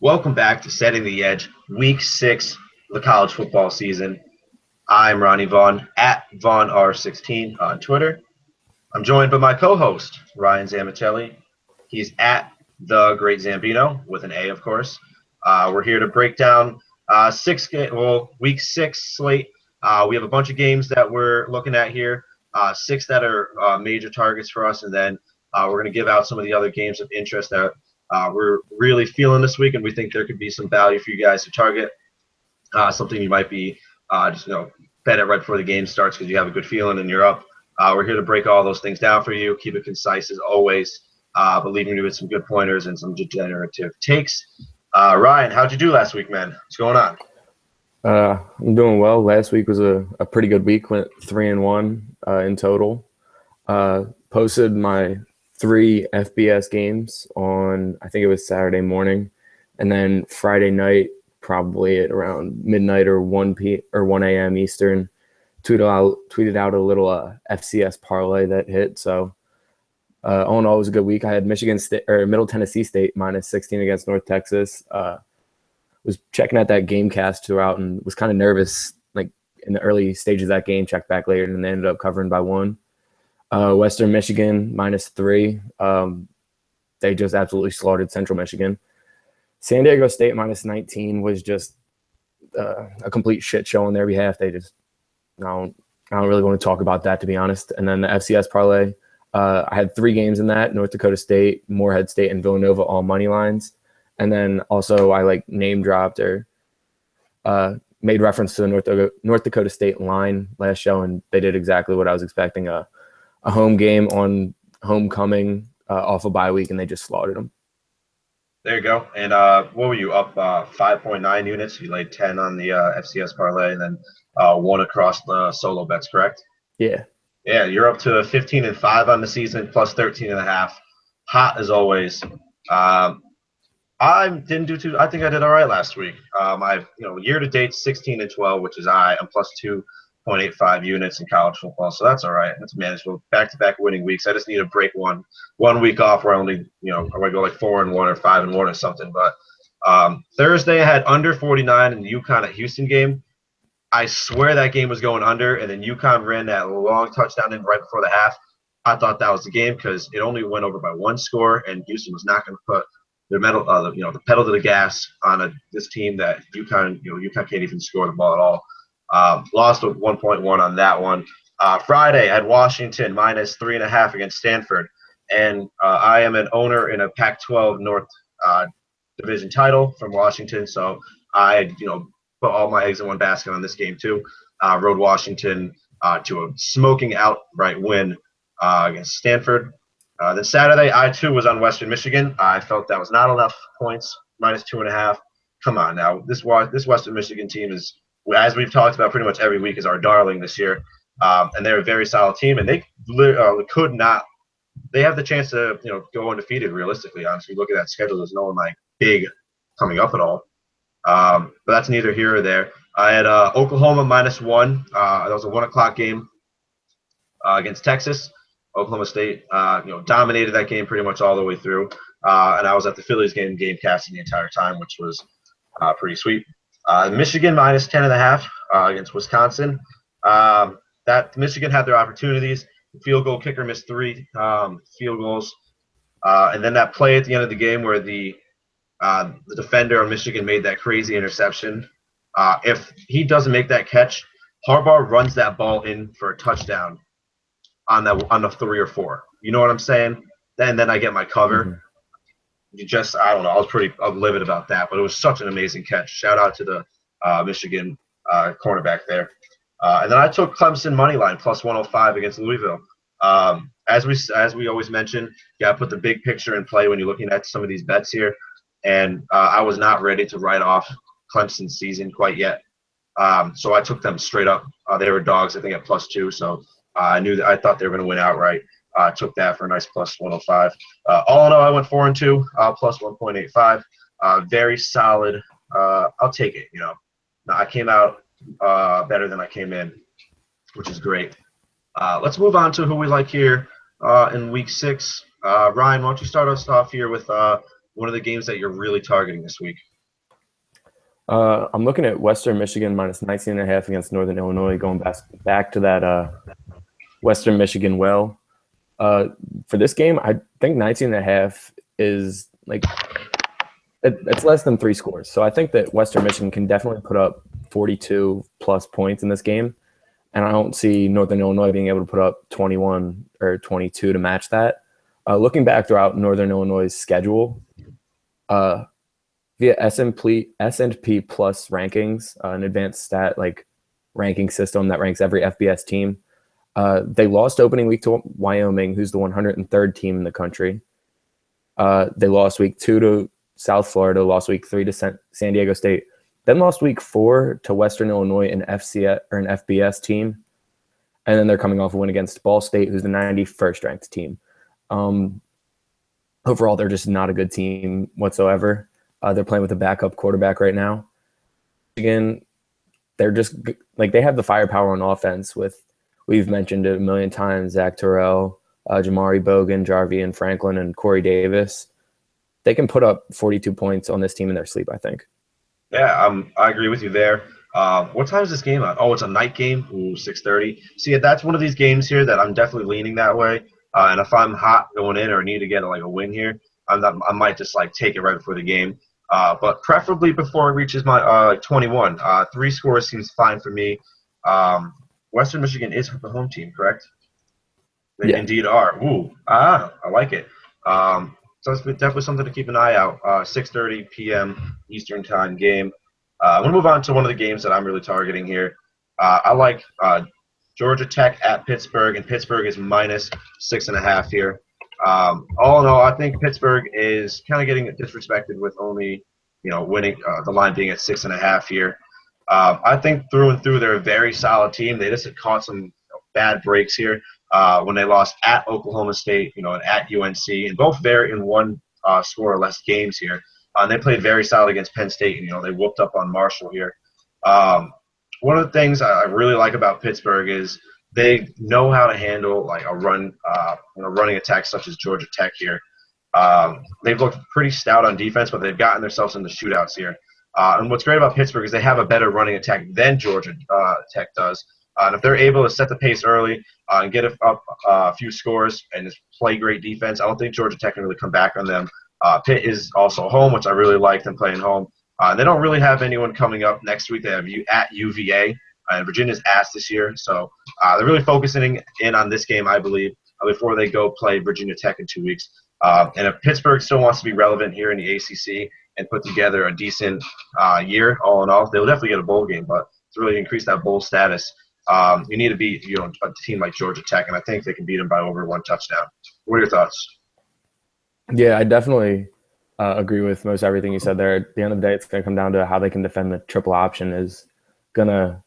Welcome back to Setting the Edge, Week 6 of the college football season. I'm Ronnie Vaughn at VaughnR16 on Twitter. I'm joined by my co-host, Ryan Zamichelli. He's at The Great Zambino, with an A, of course. We're here to break down Week 6 slate. We have a bunch of games that we're looking at here, 6 that are major targets for us, and then we're going to give out some of the other games of interest that we're really feeling this week, and we think there could be some value for you guys to target. Something you might be bet it right before the game starts because you have a good feeling and you're up. We're here to break all those things down for you, keep it concise as always, but leaving you with some good pointers and some degenerative takes. Ryan, how'd you do last week, man? What's going on? I'm doing well. Last week was a pretty good week. Went 3-1 in total. Posted my 3 FBS games on, I think it was Saturday morning, and then Friday night, probably at around midnight or 1 a.m. Eastern, tweeted out a little FCS parlay that hit. So all in all, it was a good week. I had Middle Tennessee State minus 16 against North Texas. Was checking out that game cast throughout and was kind of nervous, like in the early stages of that game. Checked back later, and they ended up covering by 1. Western Michigan minus 3. They just absolutely slaughtered Central Michigan. San Diego State minus 19 was just a complete shit show on their behalf. I don't really want to talk about that, to be honest. And then the FCS parlay, I had 3 games in that: North Dakota State, Morehead State, and Villanova, all money lines. And then also I name dropped or made reference to the North Dakota State line last show, and they did exactly what I was expecting. A home game on homecoming off a bye week, and they just slaughtered them. There you go. And what were you up 5.9 units? You laid 10 on the FCS parlay, and then 1 across the solo bets, correct? Yeah. Yeah, you're up to 15-5 on the season, plus 13.5. Hot as always. I didn't do too. I think I did all right last week. I've year to date 16-12, which is I'm plus 2.85 units in college football, so that's all right. That's manageable. Back-to-back winning weeks. I just need to break one week off where I only I might go like 4-1 or 5-1 or something. But Thursday I had under 49 in the UConn at Houston game. I swear that game was going under, and then UConn ran that long touchdown in right before the half. I thought that was the game because it only went over by 1 score, and Houston was not going to put their the pedal to the gas on this team that UConn can't even score the ball at all. Lost with 1.1 on that one. Friday, I had Washington minus 3.5 against Stanford, and I am an owner in a Pac-12 North division title from Washington, so I put all my eggs in one basket on this game too. Rode Washington to a smoking outright win against Stanford. Then Saturday, I too was on Western Michigan. I felt that was not enough points, minus 2.5. Come on now, this Western Michigan team is, as we've talked about pretty much every week, is our darling this year, and they're a very solid team, and they could not. They have the chance to go undefeated. Realistically, honestly, look at that schedule. There's no one big coming up at all. But that's neither here or there. I had Oklahoma minus 1. That was a 1:00 game against Texas. Oklahoma State, dominated that game pretty much all the way through. And I was at the Phillies game casting the entire time, which was pretty sweet. Michigan minus 10.5 against Wisconsin. That Michigan had their opportunities. The field goal kicker missed 3 field goals. And then that play at the end of the game where the defender of Michigan made that crazy interception. If he doesn't make that catch, Harbaugh runs that ball in for a touchdown on the 3 or 4. You know what I'm saying? Then I get my cover. Mm-hmm. I don't know. I was pretty livid about that, but it was such an amazing catch. Shout out to the Michigan cornerback there. And then I took Clemson money line plus 105 against Louisville. As we always mention, you got to put the big picture in play when you're looking at some of these bets here. And I was not ready to write off Clemson's season quite yet. So I took them straight up. They were dogs, I think, at plus 2. So I thought they were going to win outright. Took that for a nice plus 105. All in all, I went 4-2, plus 1.85. Very solid. I'll take it. I came out better than I came in, which is great. Let's move on to who we like here in week 6. Ryan, why don't you start us off here with one of the games that you're really targeting this week? I'm looking at Western Michigan minus 19.5 against Northern Illinois, going back to that Western Michigan well. For this game, I think 19.5 is like it's less than 3 scores. So I think that Western Michigan can definitely put up 42 plus points in this game. And I don't see Northern Illinois being able to put up 21 or 22 to match that. Looking back throughout Northern Illinois' schedule, via S&P Plus rankings, an advanced stat like ranking system that ranks every FBS team, they lost opening week to Wyoming, who's the 103rd team in the country. They lost week 2 to South Florida, lost week 3 to San Diego State, then lost week 4 to Western Illinois, an FCS or an FBS team. And then they're coming off a win against Ball State, who's the 91st ranked team. Overall, they're just not a good team whatsoever. They're playing with a backup quarterback right now. Again, they're just like they have the firepower on offense with, we've mentioned it a million times, Zach Terrell, Jamari Bogan, Jarvian Franklin, and Corey Davis. They can put up 42 points on this team in their sleep, I think. Yeah, I agree with you there. What time is this game on? Oh, it's a night game. Ooh, 6:30. See, that's one of these games here that I'm definitely leaning that way. And if I'm hot going in or need to get a win here, I might just take it right before the game. But preferably before it reaches my 21. 3 scores seems fine for me. Western Michigan is the home team, correct? They indeed are. Ooh, I like it. So it's definitely something to keep an eye out. 6:30 p.m. Eastern Time game. I'm going to move on to one of the games that I'm really targeting here. I like Georgia Tech at Pittsburgh, and Pittsburgh is minus 6.5 here. All in all, I think Pittsburgh is kind of getting disrespected with only, winning the line being at 6.5 here. I think through and through they're a very solid team. They just caught some bad breaks here when they lost at Oklahoma State, and at UNC, and both very in one score or less games here. And they played very solid against Penn State, and they whooped up on Marshall here. One of the things I really like about Pittsburgh is they know how to handle a run, running attack such as Georgia Tech here. They've looked pretty stout on defense, but they've gotten themselves in the shootouts here. And what's great about Pittsburgh is they have a better running attack than Georgia Tech does. And if they're able to set the pace early and get up a few scores and just play great defense, I don't think Georgia Tech can really come back on them. Pitt is also home, which I really like them playing home. They don't really have anyone coming up next week. They have you at UVA, and Virginia's ass this year. So they're really focusing in on this game, I believe, before they go play Virginia Tech in 2 weeks. And if Pittsburgh still wants to be relevant here in the ACC and put together a decent year, all in all, they'll definitely get a bowl game. But to really increase that bowl status, you need to beat a team like Georgia Tech, and I think they can beat them by over 1 touchdown. What are your thoughts? Yeah, I definitely agree with most everything you said there. At the end of the day, it's going to come down to how they can defend the triple option is going to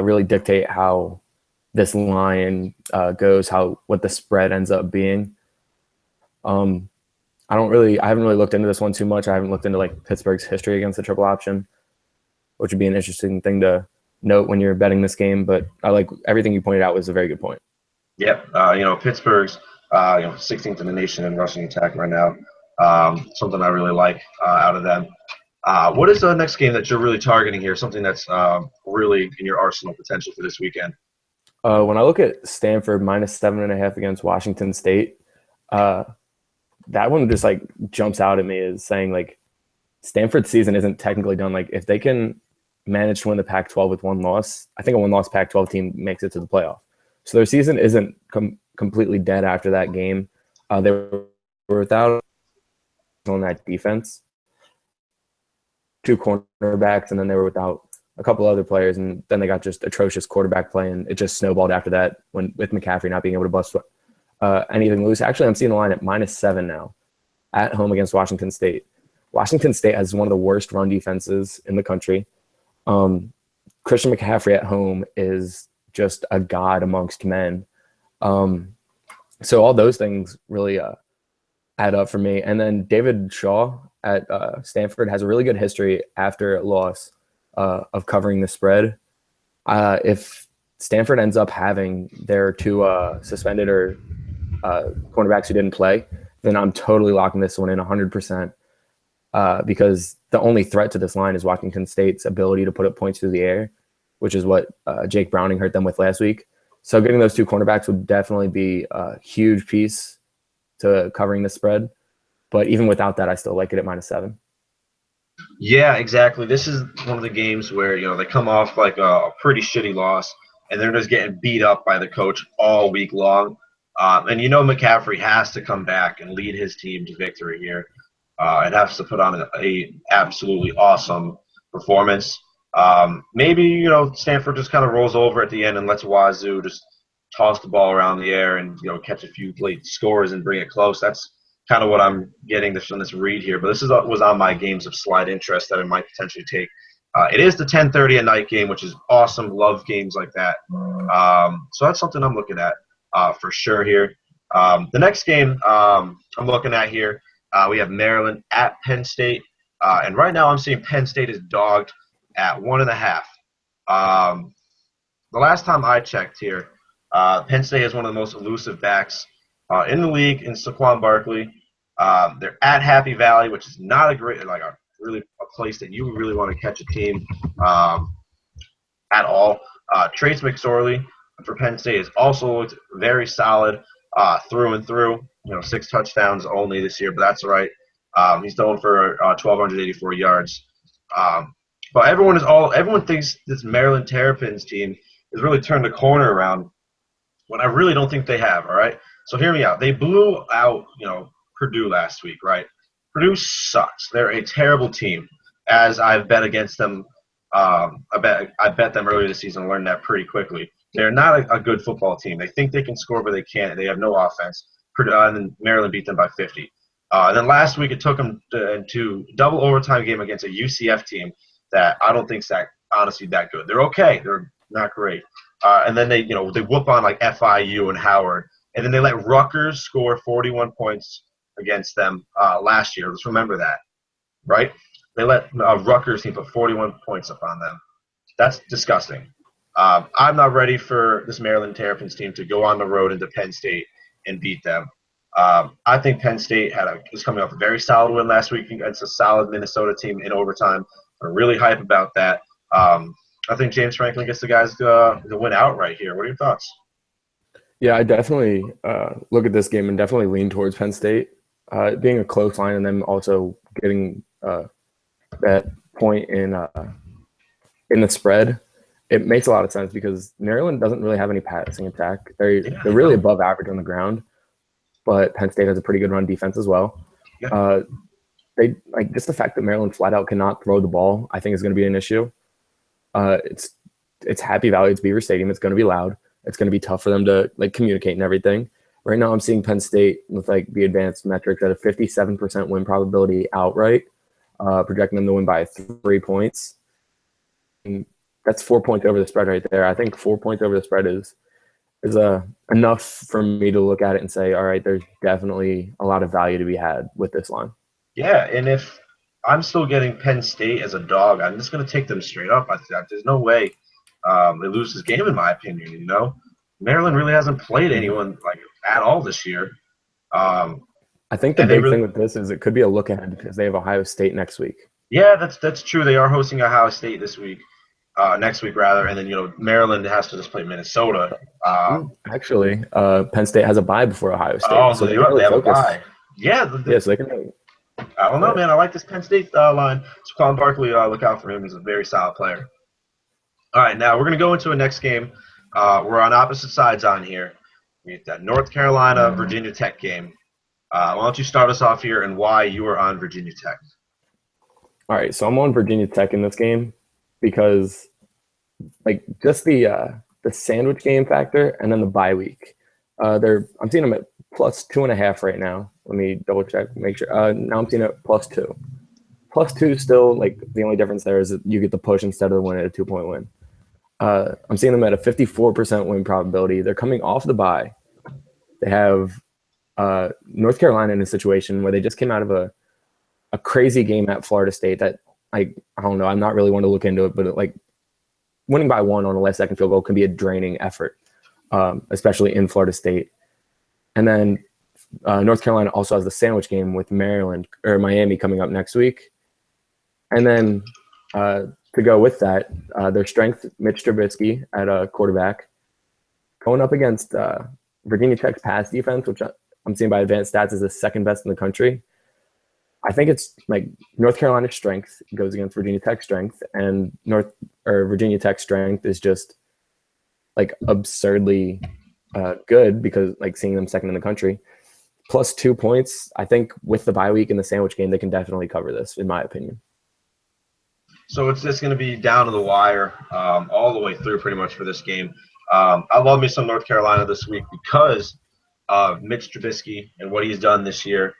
really dictate how this line goes, what the spread ends up being. I haven't really looked into this one too much. I haven't looked into Pittsburgh's history against the triple option, which would be an interesting thing to note when you're betting this game. But I like everything you pointed out was a very good point. Yep. Pittsburgh's 16th in the nation in rushing attack right now. Something I really like out of them. What is the next game that you're really targeting here? Something that's really in your arsenal potential for this weekend? When I look at Stanford minus 7.5 against Washington State, that one just jumps out at me as saying Stanford's season isn't technically done. If they can manage to win the Pac-12 with 1 loss, I think a 1-loss Pac-12 team makes it to the playoff. So their season isn't completely dead after that game. They were without on that defense, 2 cornerbacks, and then they were without a couple other players, and then they got just atrocious quarterback play, and it just snowballed after that with McCaffrey not being able to bust anything loose. Actually, I'm seeing the line at -7 now at home against Washington State. Washington State has one of the worst run defenses in the country. Christian McCaffrey at home is just a god amongst men. So all those things really add up for me. And then David Shaw at Stanford has a really good history after a loss of covering the spread. If Stanford ends up having their 2 suspended or cornerbacks who didn't play, then I'm totally locking this one in 100%. because the only threat to this line is Washington State's ability to put up points through the air, which is what Jake Browning hurt them with last week. So getting those two cornerbacks would definitely be a huge piece to covering the spread. But even without that, I still like it at -7. Yeah, exactly. This is one of the games where they come off like a pretty shitty loss, and they're just getting beat up by the coach all week long. And McCaffrey has to come back and lead his team to victory here. It has to put on a absolutely awesome performance. Maybe Stanford just kind of rolls over at the end and lets Wazoo just toss the ball around the air and catch a few late scores and bring it close. That's kind of what I'm getting from this read here. But this was on my games of slight interest that I might potentially take. It is the 10:30 at night game, which is awesome. Love games like that. So that's something I'm looking at for sure here. The next game I'm looking at here, we have Maryland at Penn State. And right now I'm seeing Penn State is dogged at 1.5. The last time I checked here, Penn State is one of the most elusive backs in the league in Saquon Barkley. They're at Happy Valley, which is not a place that you really want to catch a team at all. Trace McSorley for Penn State has also looked very solid through and through. 6 touchdowns only this year, but that's all right. He's thrown for 1,284 yards. But everyone thinks this Maryland Terrapins team has really turned the corner around, when I really don't think they have. All right, so hear me out. They blew out Purdue last week, right? Purdue sucks. They're a terrible team, as I've bet against them. I bet them earlier this season and learned that pretty quickly. They're not a good football team. They think they can score, but they can't. They have no offense. And then Maryland beat them by 50. And then last week it took them to double overtime game against a UCF team that I don't think's honestly that good. They're okay. They're not great. And then they whoop on like FIU and Howard, and then they let Rutgers score 41 points against them last year. Let's remember that, right? They let Rutgers team put 41 points up on them. That's disgusting. I'm not ready for this Maryland Terrapins team to go on the road into Penn State and beat them. I think Penn State was coming off a very solid win last week against a solid Minnesota team in overtime. I'm really hype about that. I think James Franklin gets the guys to win outright here. What are your thoughts? Yeah, I definitely look at this game and definitely lean towards Penn State. Being a close line and then also getting that point in the spread, it makes a lot of sense because Maryland doesn't really have any passing attack. They're really above average on the ground, but Penn State has a pretty good run defense as well. Yeah. Just the fact that Maryland flat out cannot throw the ball, I think is going to be an issue. It's Happy Valley, it's Beaver Stadium. It's going to be loud. It's going to be tough for them to communicate and everything. Right now, I'm seeing Penn State with the advanced metrics at a 57% win probability outright, projecting them to win by 3 points. And that's 4 points over the spread right there. I think 4 points over the spread is enough for me to look at it and say, all right, there's definitely a lot of value to be had with this line. Yeah, and if I'm still getting Penn State as a dog, I'm just going to take them straight up. There's no way they lose this game, in my opinion. Maryland really hasn't played anyone at all this year. I think the big thing with this is it could be a look ahead because they have Ohio State next week. Yeah, that's true. They are hosting Ohio State this week. Next week, rather, and then Maryland has to just play Minnesota. Actually, Penn State has a bye before Ohio State. Oh, so they have a bye. Yeah, so they can. I don't know, man. I like this Penn State line. Saquon Barkley, look out for him. He's a very solid player. All right, now we're going to go into a next game. We're on opposite sides on here. We have that North Carolina Virginia Tech game. Why don't you start us off here and why you are on Virginia Tech? All right, so I'm on Virginia Tech in this game because just the sandwich game factor and then the bye week. I'm seeing them at +2.5 right now. Let me double check, make sure. Now I'm seeing it +2. +2 still, the only difference there is that you get the push instead of the win at a 2-point win. I'm seeing them at a 54% win probability. They're coming off the bye. They have North Carolina in a situation where they just came out of a crazy game at Florida State that I don't know. I'm not really one to look into it, but winning by 1 on a last second field goal can be a draining effort, especially in Florida State. And then North Carolina also has the sandwich game with Maryland or Miami coming up next week. And then to go with that, their strength, Mitch Trubisky at quarterback, going up against Virginia Tech's pass defense, which I'm seeing by advanced stats is the second best in the country. I think it's like North Carolina's strength goes against Virginia Tech's strength, and Virginia Tech's strength is just like absurdly good because like seeing them second in the country. Plus 2 points, I think with the bye week and the sandwich game, they can definitely cover this, in my opinion. So it's just going to be down to the wire all the way through pretty much for this game. I love me some North Carolina this week because of Mitch Trubisky and what he's done this year.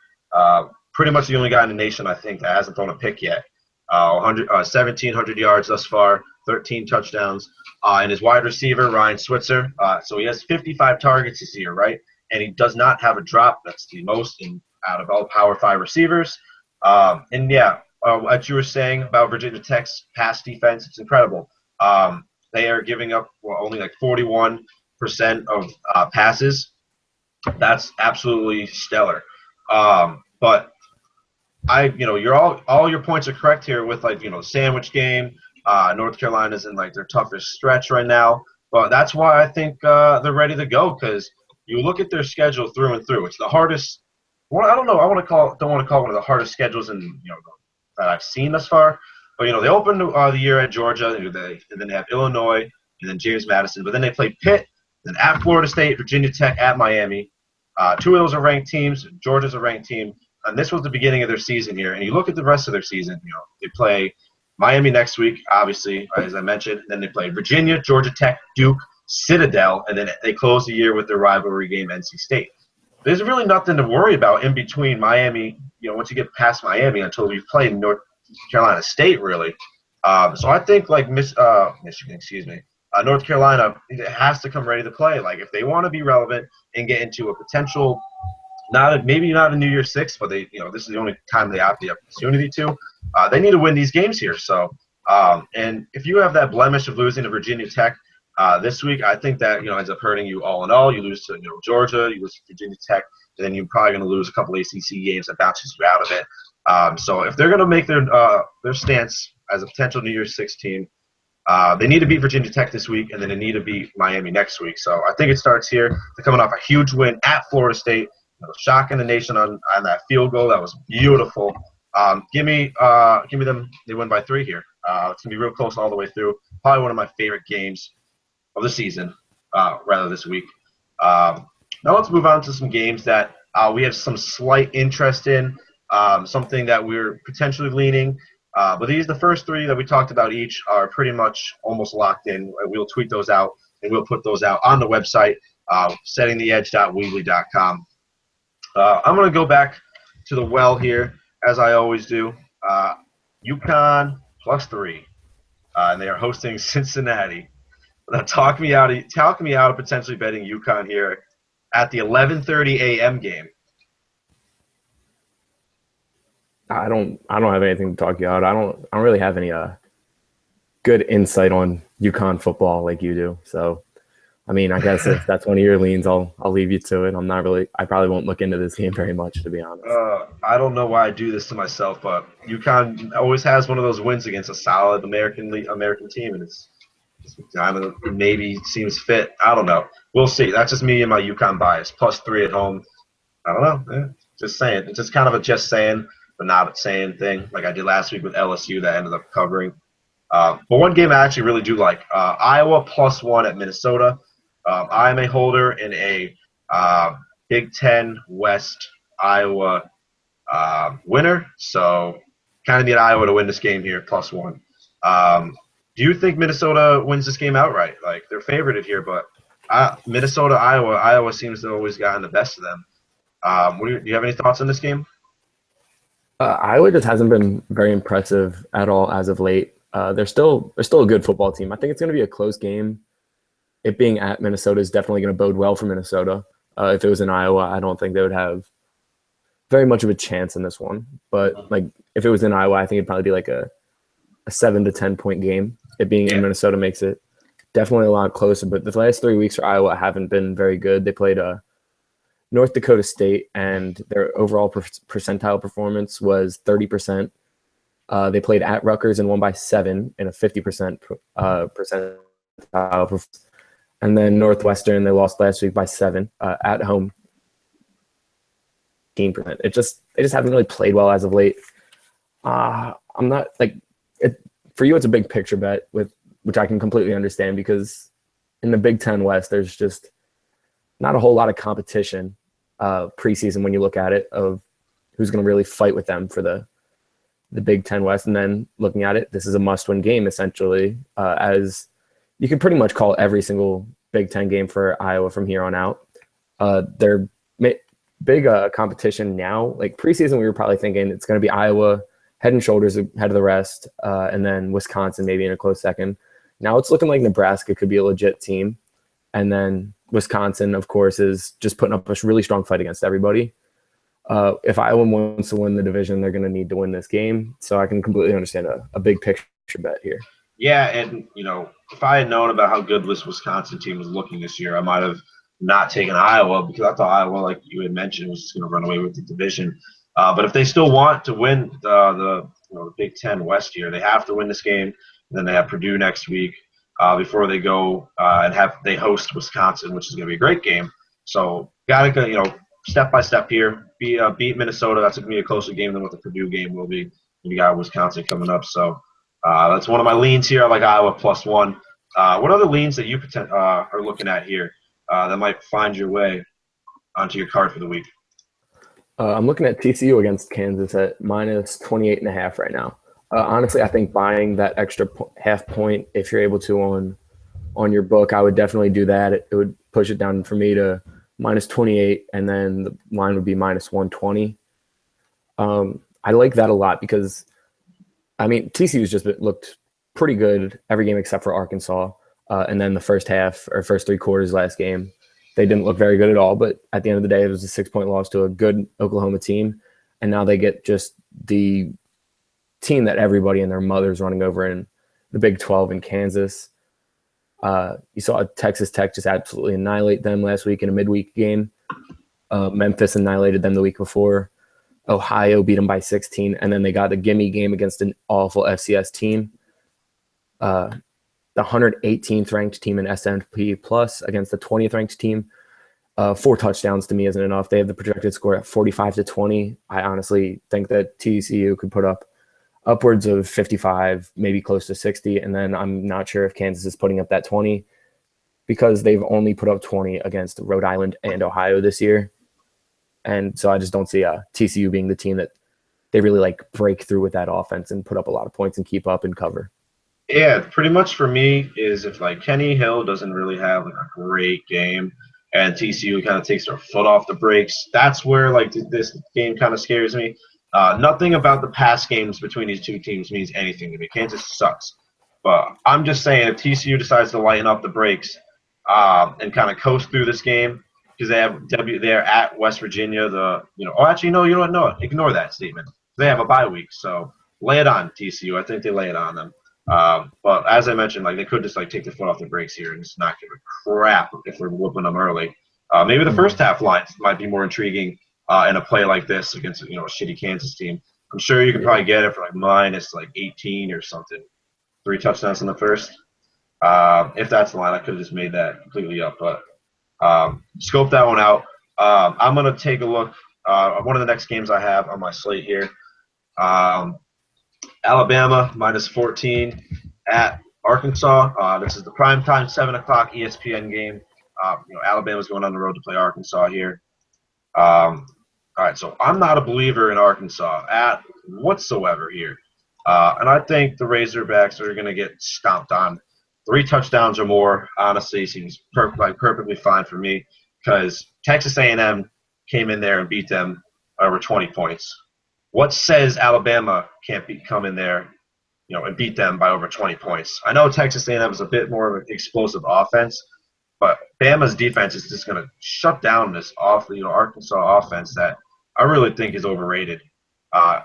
Pretty much the only guy in the nation, I think, that hasn't thrown a pick yet. 1,700 yards thus far, 13 touchdowns. And his wide receiver, Ryan Switzer. So he has 55 targets this year, right? And he does not have a drop. That's the most out of all Power 5 receivers. And, yeah, what you were saying about Virginia Tech's pass defense, it's incredible. They are giving up only like 41% of passes. That's absolutely stellar. But you're all your points are correct here with the sandwich game. North Carolina's in like their toughest stretch right now, but that's why I think they're ready to go because you look at their schedule through and through. It's the hardest. Well, I don't know. Don't want to call it one of the hardest schedules that I've seen thus far. But they opened the year at Georgia, and then they have Illinois, and then James Madison. But then they play Pitt, then at Florida State, Virginia Tech, at Miami. Two of those are ranked teams. Georgia's a ranked team. And this was the beginning of their season here. And you look at the rest of their season, they play Miami next week, obviously, as I mentioned. Then they play Virginia, Georgia Tech, Duke, Citadel, and then they close the year with their rivalry game, NC State. There's really nothing to worry about in between Miami, once you get past Miami until you've played North Carolina State, really. So I think Michigan, North Carolina has to come ready to play. Like if they want to be relevant and get into a potential maybe not a New Year's Six, but this is the only time they have the opportunity to. They need to win these games here. So, and if you have that blemish of losing to Virginia Tech this week, I think that ends up hurting you all in all. You lose to Georgia, you lose to Virginia Tech, and then you're probably going to lose a couple ACC games that bounces you out of it. So if they're going to make their stance as a potential New Year's Six team, they need to beat Virginia Tech this week, and then they need to beat Miami next week. So I think it starts here. They're coming off a huge win at Florida State. Shocking the nation on that field goal. That was beautiful. Give me them. They win by 3 here. It's gonna be real close all the way through. Probably one of my favorite games of the season, rather this week. Now let's move on to some games that we have some slight interest in. Something that we're potentially leaning. But the first 3 that we talked about each are pretty much almost locked in. We'll tweet those out and we'll put those out on the website, settingtheedge.weebly.com. I'm going to go back to the well here, as I always do. UConn +3, and they are hosting Cincinnati. Now, talk me out of potentially betting UConn here at the 11:30 a.m. game. I don't have anything to talk you out. I don't really have any good insight on UConn football like you do. So. I mean, I guess if that's one of your leans, I'll leave you to it. I probably won't look into this game very much, to be honest. I don't know why I do this to myself, but UConn always has one of those wins against a solid American team, and it's maybe seems fit. I don't know. We'll see. That's just me and my UConn bias. +3 at home. I don't know. Yeah, just saying. It's just kind of a just saying, but not a saying thing, like I did last week with LSU that ended up covering. But one game I actually really do like, Iowa +1 at Minnesota. I am a holder in a Big Ten West Iowa winner, so kind of need Iowa to win this game here, +1. Do you think Minnesota wins this game outright? Like they're favorited here, but Minnesota, Iowa seems to have always gotten the best of them. Do you have any thoughts on this game? Iowa just hasn't been very impressive at all as of late. They're still a good football team. I think it's going to be a close game. It being at Minnesota is definitely going to bode well for Minnesota. If it was in Iowa, I don't think they would have very much of a chance in this one. But like if it was in Iowa, I think it'd probably be like a 7 to 10 point game. It being in Minnesota makes it definitely a lot closer. But the last 3 weeks for Iowa haven't been very good. They played North Dakota State, and their overall percentile performance was 30%. They played at Rutgers and won by 7 in a 50% percentile performance. And then Northwestern, they lost last week by 7 at home. 15%. They just haven't really played well as of late. I'm not like it for you. It's a big picture bet with which I can completely understand because in the Big Ten West, there's just not a whole lot of competition preseason when you look at it of who's going to really fight with them for the Big Ten West. And then looking at it, this is a must-win game essentially, as you can pretty much call every single Big Ten game for Iowa from here on out. They're big competition now. Like preseason, we were probably thinking it's going to be Iowa head and shoulders ahead of the rest, and then Wisconsin maybe in a close second. Now it's looking like Nebraska could be a legit team, and then Wisconsin, of course, is just putting up a really strong fight against everybody. If Iowa wants to win the division, they're going to need to win this game. So I can completely understand a big picture bet here. Yeah, and if I had known about how good this Wisconsin team was looking this year, I might have not taken Iowa because I thought Iowa, like you had mentioned, was just going to run away with the division. But if they still want to win the Big Ten West here, they have to win this game. And then they have Purdue next week before they go and they host Wisconsin, which is going to be a great game. So got to go, step by step here. Beat Minnesota. That's going to be a closer game than what the Purdue game will be. You got Wisconsin coming up, so that's one of my leans here. I like Iowa +1. What other leans that you are looking at here that might find your way onto your card for the week? I'm looking at TCU against Kansas at -28.5 right now. Honestly, I think buying that extra half point, if you're able to on your book, I would definitely do that. It would push it down for me to -28, and then the line would be -120. I like that a lot because, I mean, TCU's just looked pretty good every game except for Arkansas. And then the first 3 quarters last game, they didn't look very good at all. But at the end of the day, it was a 6-point loss to a good Oklahoma team. And now they get just the team that everybody and their mother's running over in the Big 12 in Kansas. You saw Texas Tech just absolutely annihilate them last week in a midweek game. Memphis annihilated them the week before. Ohio beat them by 16. And then they got a gimme game against an awful FCS team. The 118th ranked team in S&P Plus against the 20th ranked team. 4 touchdowns to me isn't enough. They have the projected score at 45-20. I honestly think that TCU could put up upwards of 55, maybe close to 60. And then I'm not sure if Kansas is putting up that 20 because they've only put up 20 against Rhode Island and Ohio this year. And so I just don't see TCU being the team that they really break through with that offense and put up a lot of points and keep up and cover. Yeah, pretty much for me is if Kenny Hill doesn't really have a great game and TCU kind of takes their foot off the brakes, that's where this game kind of scares me. Nothing about the past games between these two teams means anything to me. Kansas sucks. But I'm just saying if TCU decides to lighten up the brakes and kind of coast through this game, because they're at West Virginia, ignore that statement. They have a bye week, so lay it on TCU. I think they lay it on them. But as I mentioned, they could just take the foot off the brakes here and just not give a crap if we're whooping them early. Maybe the first half lines might be more intriguing in a play like this against a shitty Kansas team. I'm sure you could probably get it for -18 or something. 3 touchdowns in the first. If that's the line, I could have just made that completely up, but scope that one out. I'm gonna take a look. One of the next games I have on my slate here. Alabama -14 at Arkansas. This is the primetime 7:00 ESPN game. Alabama's going on the road to play Arkansas here. All right, so I'm not a believer in Arkansas whatsoever here. And I think the Razorbacks are going to get stomped on. 3 touchdowns or more, honestly, seems perfectly fine for me because Texas A&M came in there and beat them over 20 points. What says Alabama can't come in there, and beat them by over 20 points? I know Texas A&M is a bit more of an explosive offense, but Bama's defense is just going to shut down this Arkansas offense that I really think is overrated.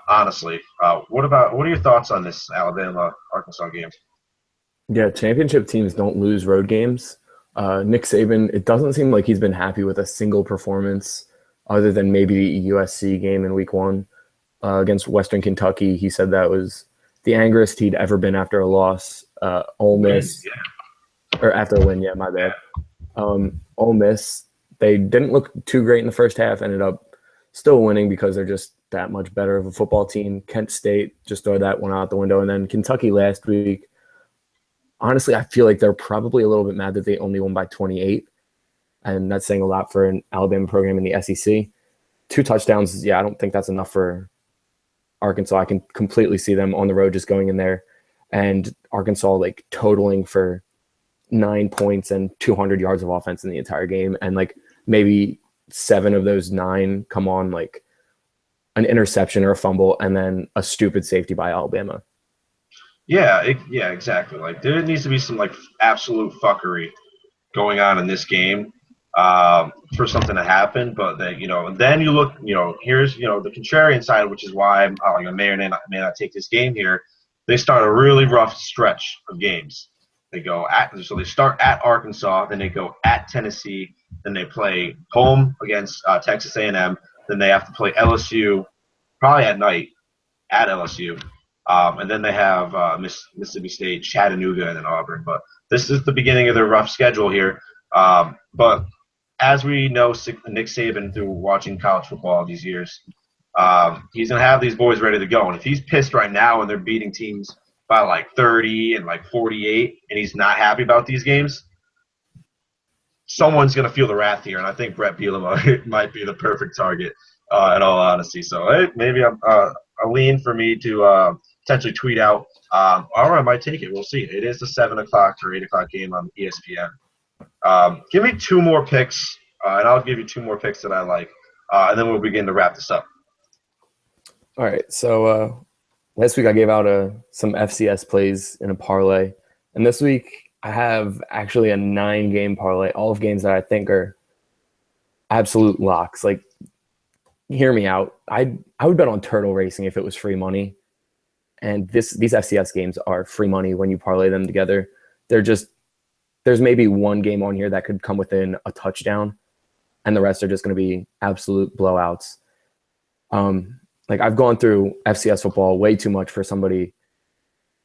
Honestly, what are your thoughts on this Alabama-Arkansas game? Yeah, championship teams don't lose road games. Nick Saban, it doesn't seem like he's been happy with a single performance other than maybe the USC game in week 1 against Western Kentucky. He said that was the angriest he'd ever been after a loss. Ole Miss, or after a win, yeah, my bad. Ole Miss, they didn't look too great in the first half, ended up still winning because they're just that much better of a football team. Kent State just throw that one out the window. And then Kentucky last week, honestly, I feel like they're probably a little bit mad that they only won by 28. And that's saying a lot for an Alabama program in the SEC. 2 touchdowns, yeah, I don't think that's enough for Arkansas. I can completely see them on the road just going in there and Arkansas like totaling for 9 points and 200 yards of offense in the entire game. And like maybe 7 of those 9 come on like an interception or a fumble and then a stupid safety by Alabama. Yeah, exactly. Like there needs to be some like absolute fuckery going on in this game for something to happen. But that then you look, here's the contrarian side, which is why I may or may not take this game here. They start a really rough stretch of games. They start at Arkansas, then they go at Tennessee, then they play home against Texas A&M, then they have to play LSU probably at night at LSU. And then they have Mississippi State, Chattanooga, and then Auburn. But this is the beginning of their rough schedule here. But as we know, Nick Saban, through watching college football all these years, he's going to have these boys ready to go. And if he's pissed right now and they're beating teams by like 30 and like 48 and he's not happy about these games, someone's going to feel the wrath here. And I think Brett Bielema might be the perfect target in all honesty. So maybe a lean for me to potentially tweet out, or I might take it. We'll see. It is the 7 o'clock or 8 o'clock game on ESPN. Give me 2 more picks, and I'll give you 2 more picks that I like, and then we'll begin to wrap this up. All right. So last week I gave out some FCS plays in a parlay, and this week I have actually a 9-game parlay, all of games that I think are absolute locks. Like, hear me out. I would bet on turtle racing if it was free money. And these FCS games are free money when you parlay them together. There's maybe 1 game on here that could come within a touchdown, and the rest are just going to be absolute blowouts. Like I've gone through FCS football way too much for somebody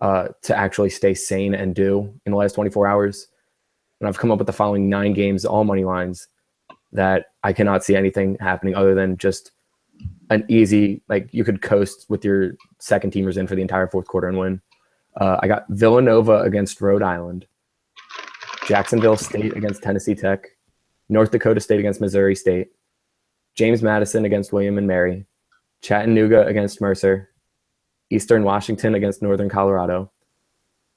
to actually stay sane and do in the last 24 hours. And I've come up with the following 9 games, all money lines, that I cannot see anything happening other than just an easy, like you could coast with your second teamers in for the entire fourth quarter and win. I got Villanova against Rhode Island, Jacksonville State against Tennessee Tech, North Dakota State against Missouri State, James Madison against William and Mary, Chattanooga against Mercer, Eastern Washington against Northern Colorado,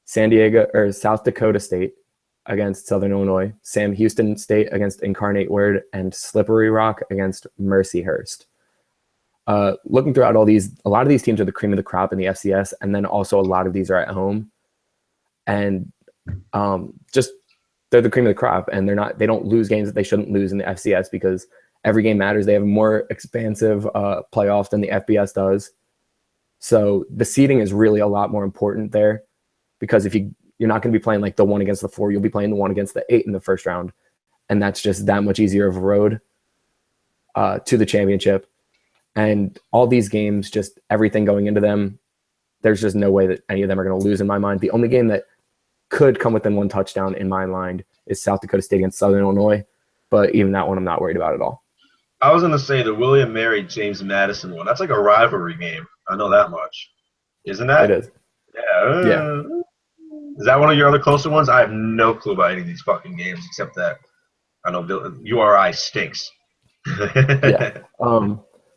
South Dakota State against Southern Illinois, Sam Houston State against Incarnate Word, and Slippery Rock against Mercyhurst. Looking throughout all these, a lot of these teams are the cream of the crop in the FCS, and then also a lot of these are at home. And just they're the cream of the crop, and they don't lose games that they shouldn't lose in the FCS because every game matters. They have a more expansive playoff than the FBS does. So the seeding is really a lot more important there because if you're not going to be playing like the 1 against the 4, you'll be playing the 1 against the 8 in the first round. And that's just that much easier of a road to the championship. And all these games, just everything going into them, there's just no way that any of them are going to lose in my mind. The only game that could come within 1 touchdown in my mind is South Dakota State against Southern Illinois. But even that one, I'm not worried about at all. I was going to say the William Mary James Madison one. That's like a rivalry game. I know that much. Isn't that? It is. Yeah. Is that one of your other closer ones? I have no clue about any of these fucking games except that I know URI stinks. Yeah.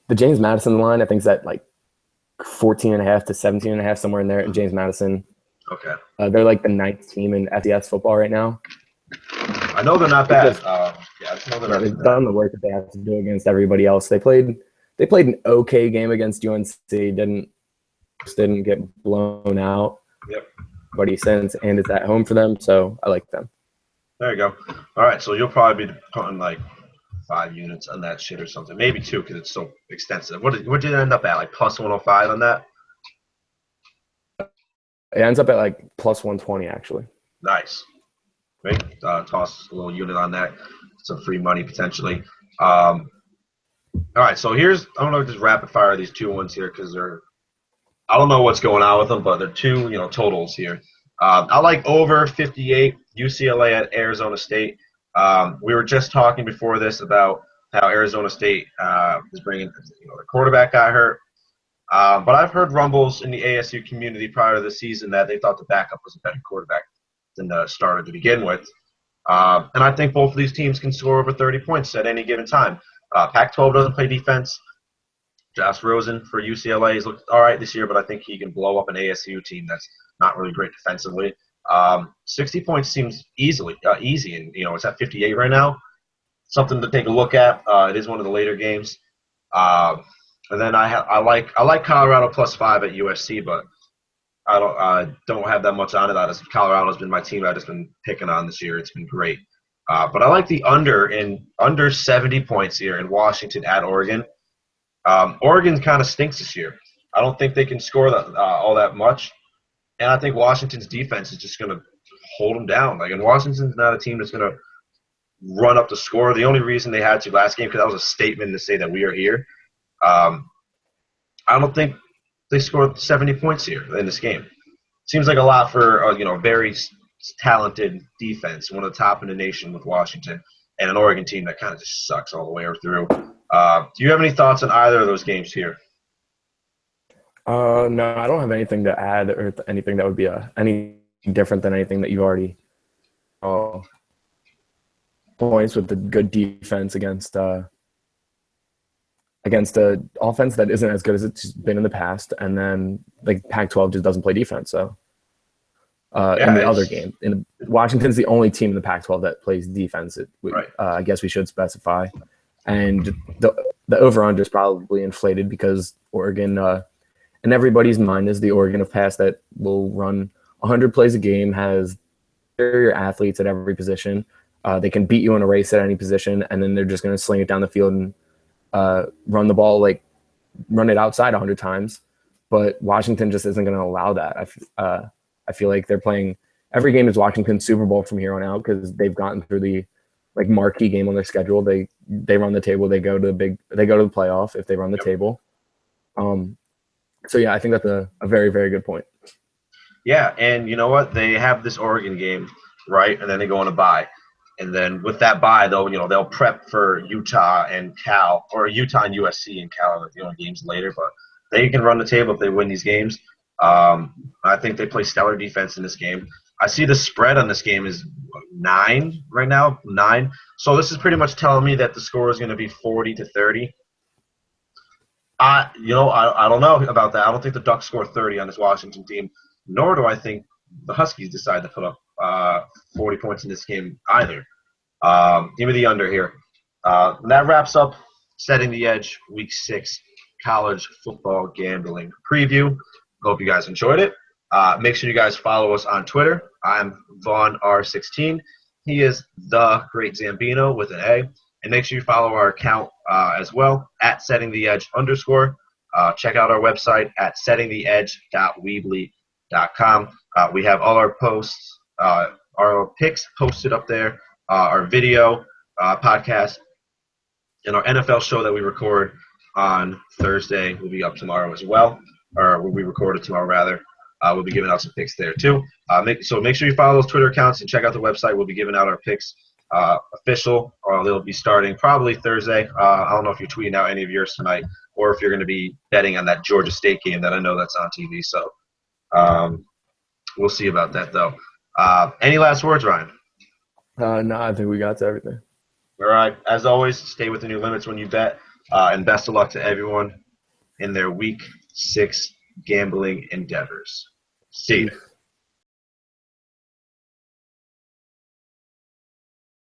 The James Madison line, I think, is at like 14.5 to 17.5, somewhere in there. And James Madison, okay, they're like the 9th team in FCS football right now. I know they're not bad. I just know they've done the work that they have to do against everybody else. They played an okay game against UNC. Didn't get blown out. Yep. But since, and it's at home for them, so I like them. There you go. All right, so you'll probably be putting like 5 units on that shit or something, maybe 2 because it's so extensive. What did it end up at? Like plus 105 on that? It ends up at like plus 120 actually. Nice. Great. Toss a little unit on that. Some free money potentially. All right, so I'm gonna just rapid fire these two ones here because they're I don't know what's going on with them, but they're two totals here. I like over 58 UCLA at Arizona State. We were just talking before this about how Arizona State is bringing the quarterback got hurt. But I've heard rumbles in the ASU community prior to the season that they thought the backup was a better quarterback than the starter to begin with. And I think both of these teams can score over 30 points at any given time. Pac-12 doesn't play defense. Josh Rosen for UCLA has looked all right this year, but I think he can blow up an ASU team that's not really great defensively. 60 points seems easy, and it's at 58 right now. Something to take a look at. It is one of the later games. Uh, and then I like Colorado +5 at USC, but I don't have that much on it. Colorado's been my team I've just been picking on this year. It's been great. But I like the under 70 points here in Washington at Oregon. Oregon kind of stinks this year. I don't think they can score all that much, and I think Washington's defense is just going to hold them down. Like, and Washington's not a team that's going to run up the score. The only reason they had to last game because that was a statement to say that we are here. Um, I don't think they scored 70 points here in this game. Seems like a lot for very talented defense, one of the top in the nation with Washington, and an Oregon team that kind of just sucks all the way through. Do you have any thoughts on either of those games here? No, I don't have anything to add or anything that would be any different than anything that you've already points with the good defense against the offense that isn't as good as it's been in the past, and then like Pac-12 just doesn't play defense. So in the other game, Washington's the only team in the Pac-12 that plays defense. Right. I guess we should specify, and the over/under is probably inflated because Oregon, in everybody's mind, is the Oregon of past that will run 100 plays a game, has superior athletes at every position. They can beat you in a race at any position, and then they're just going to sling it down the field and run the ball, like run it outside 100 times. But Washington just isn't going to allow that. I feel like they're playing every game is Washington's Super Bowl from here on out because they've gotten through the marquee game on their schedule. They run the table. They go to the playoff if they run the table. So yeah, I think that's a very, very good point. Yeah, and you know what? They have this Oregon game, right? And then they go on a bye. And then with that bye, they'll prep for Utah and Cal, or Utah and USC and Cal are the only games later. But they can run the table if they win these games. I think they play stellar defense in this game. I see the spread on this game is 9 right now, 9. So this is pretty much telling me that the score is going to be 40-30. I don't know about that. I don't think the Ducks score 30 on this Washington team, nor do I think the Huskies decide to put up 40 points in this game either. Give me the under here. That wraps up Setting the Edge Week 6 college football gambling preview. Hope you guys enjoyed it. Make sure you guys follow us on Twitter. I'm Vaughn R16. He is the Great Zambino with an A. And make sure you follow our account as well at settingtheedge_. Check out our website at settingtheedge.weebly.com. We have all our posts, our picks posted up there, our video podcast, and our NFL show that we record on Thursday will be up tomorrow as well, or will be recorded tomorrow rather. We'll be giving out some picks there too. Make sure you follow those Twitter accounts and check out the website. We'll be giving out our picks official, or they'll be starting probably Thursday. I don't know if you're tweeting out any of yours tonight, or if you're going to be betting on that Georgia State game that I know that's on TV. So we'll see about that though. Any last words, Ryan? No, I think we got to everything. All right. As always, stay within your limits when you bet, and best of luck to everyone in their Week 6 gambling endeavors. See you.